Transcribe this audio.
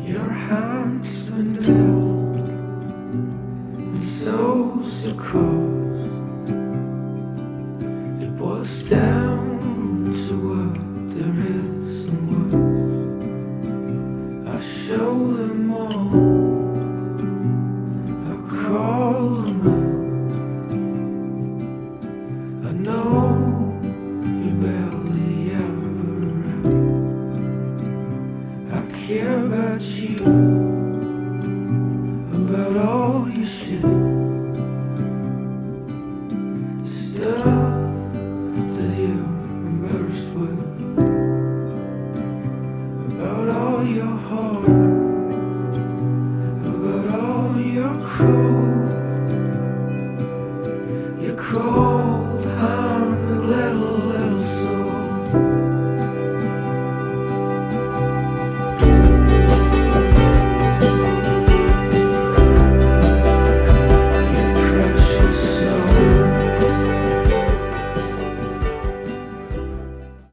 Your hands been held, and so's your cause. It boils down to what there is and was. I show them all, I call them out. I know you barely ever out. I care about you, about all your shit, the stuff that you're embarrassed with, about all your heart, about all your cold, your cold.